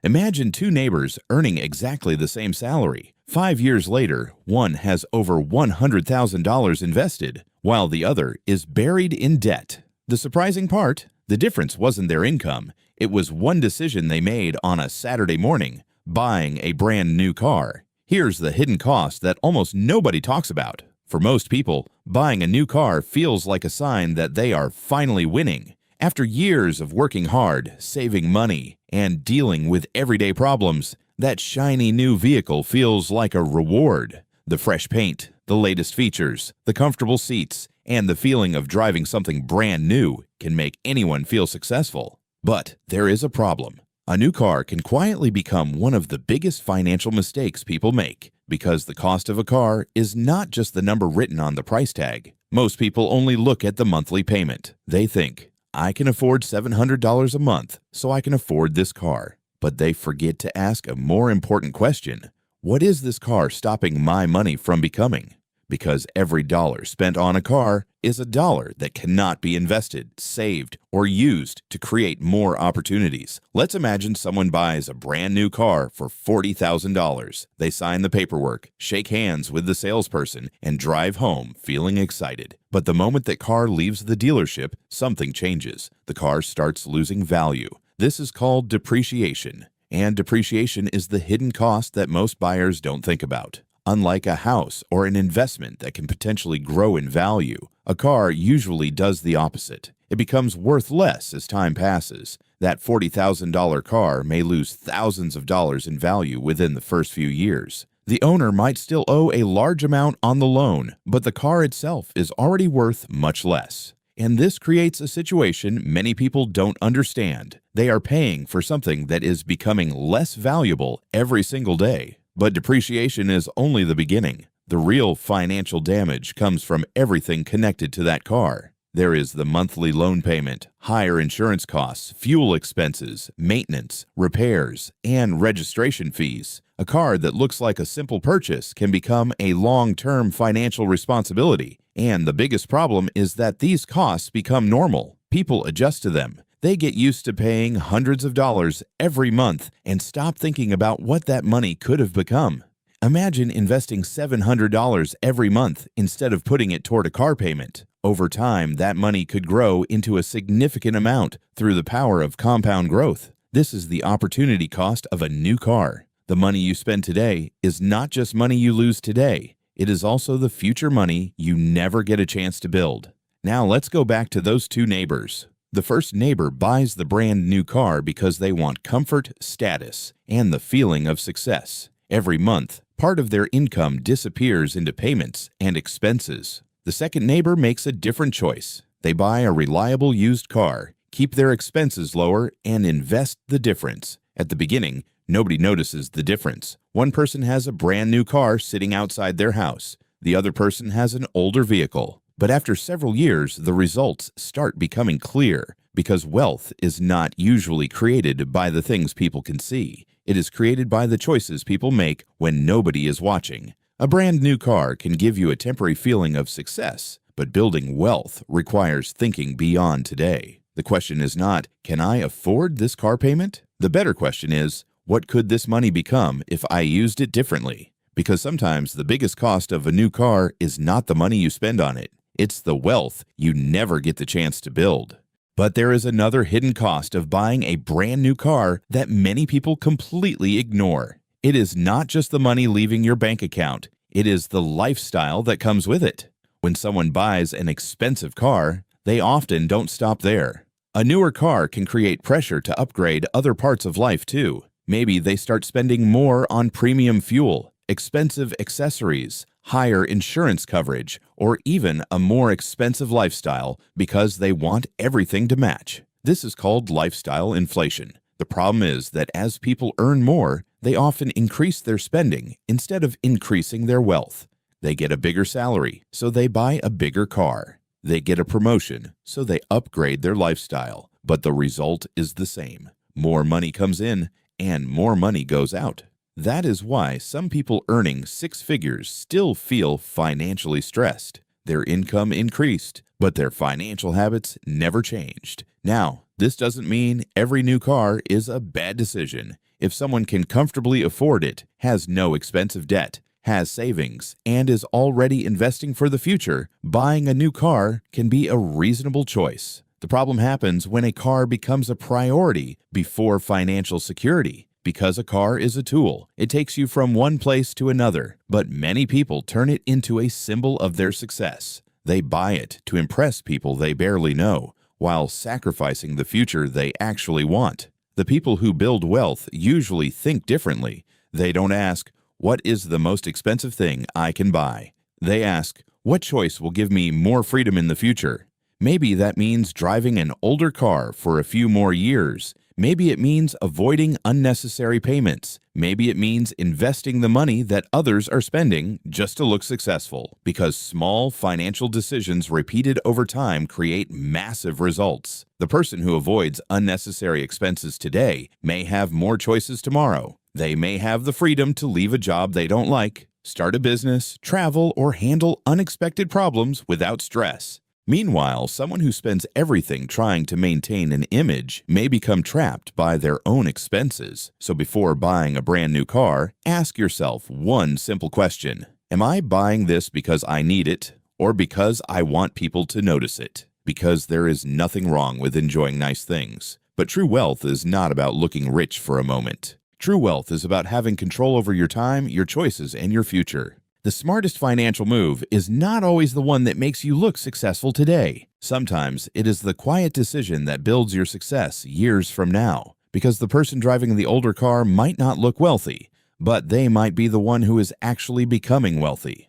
Imagine two neighbors earning exactly the same salary. 5 years later, one has over $100,000 invested, while the other is buried in debt. The surprising part? The difference wasn't their income. It was one decision they made on a Saturday morning, buying a brand new car. Here's the hidden cost that almost nobody talks about. For most people, buying a new car feels like a sign that they are finally winning. After years of working hard, saving money, and dealing with everyday problems, that shiny new vehicle feels like a reward. The fresh paint, the latest features, the comfortable seats, and the feeling of driving something brand new can make anyone feel successful. But there is a problem. A new car can quietly become one of the biggest financial mistakes people make, because the cost of a car is not just the number written on the price tag. Most people only look at the monthly payment. They think, I can afford $700 a month, so I can afford this car. But they forget to ask a more important question. What is this car stopping my money from becoming? Because every dollar spent on a car is a dollar that cannot be invested, saved, or used to create more opportunities. Let's imagine someone buys a brand new car for $40,000. They sign the paperwork, shake hands with the salesperson, and drive home feeling excited. But the moment that car leaves the dealership, something changes. The car starts losing value. This is called depreciation. And depreciation is the hidden cost that most buyers don't think about. Unlike a house or an investment that can potentially grow in value, a car usually does the opposite. It becomes worth less as time passes. That $40,000 car may lose thousands of dollars in value within the first few years. The owner might still owe a large amount on the loan, but the car itself is already worth much less. And this creates a situation many people don't understand. They are paying for something that is becoming less valuable every single day. But depreciation is only the beginning. The real financial damage comes from everything connected to that car. There is the monthly loan payment, higher insurance costs, fuel expenses, maintenance, repairs, and registration fees. A car that looks like a simple purchase can become a long-term financial responsibility. And the biggest problem is that these costs become normal. People adjust to them. They get used to paying hundreds of dollars every month and stop thinking about what that money could have become. Imagine investing $700 every month instead of putting it toward a car payment. Over time, that money could grow into a significant amount through the power of compound growth. This is the opportunity cost of a new car. The money you spend today is not just money you lose today. It is also the future money you never get a chance to build. Now let's go back to those two neighbors. The first neighbor buys the brand new car because they want comfort, status, and the feeling of success. Every month, part of their income disappears into payments and expenses. The second neighbor makes a different choice. They buy a reliable used car, keep their expenses lower, and invest the difference. At the beginning, nobody notices the difference. One person has a brand new car sitting outside their house. The other person has an older vehicle. But after several years, the results start becoming clear, because wealth is not usually created by the things people can see. It is created by the choices people make when nobody is watching. A brand new car can give you a temporary feeling of success, but building wealth requires thinking beyond today. The question is not, can I afford this car payment? The better question is, what could this money become if I used it differently? Because sometimes the biggest cost of a new car is not the money you spend on it. It's the wealth you never get the chance to build. But there is another hidden cost of buying a brand new car that many people completely ignore. It is not just the money leaving your bank account. It is the lifestyle that comes with it. When someone buys an expensive car, they often don't stop there. A newer car can create pressure to upgrade other parts of life too. Maybe they start spending more on premium fuel, expensive accessories, higher insurance coverage, or even a more expensive lifestyle because they want everything to match. This is called lifestyle inflation. The problem is that as people earn more, they often increase their spending instead of increasing their wealth. They get a bigger salary, so they buy a bigger car. They get a promotion, so they upgrade their lifestyle. But the result is the same. More money comes in, and more money goes out. That is why some people earning six figures still feel financially stressed. Their income increased, but their financial habits never changed. Now, this doesn't mean every new car is a bad decision. If someone can comfortably afford it, has no expensive debt, has savings, and is already investing for the future, buying a new car can be a reasonable choice. The problem happens when a car becomes a priority before financial security. Because a car is a tool, it takes you from one place to another, but many people turn it into a symbol of their success. They buy it to impress people they barely know, while sacrificing the future they actually want. The people who build wealth usually think differently. They don't ask, "What is the most expensive thing I can buy?" They ask, "What choice will give me more freedom in the future?" Maybe that means driving an older car for a few more years. Maybe it means avoiding unnecessary payments. Maybe it means investing the money that others are spending just to look successful, because small financial decisions repeated over time create massive results. The person who avoids unnecessary expenses today may have more choices tomorrow. They may have the freedom to leave a job they don't like, start a business, travel, or handle unexpected problems without stress. Meanwhile, someone who spends everything trying to maintain an image may become trapped by their own expenses. So before buying a brand new car, ask yourself one simple question. Am I buying this because I need it, or because I want people to notice it? Because there is nothing wrong with enjoying nice things. But true wealth is not about looking rich for a moment. True wealth is about having control over your time, your choices, and your future. The smartest financial move is not always the one that makes you look successful today. Sometimes it is the quiet decision that builds your success years from now, because the person driving the older car might not look wealthy, but they might be the one who is actually becoming wealthy.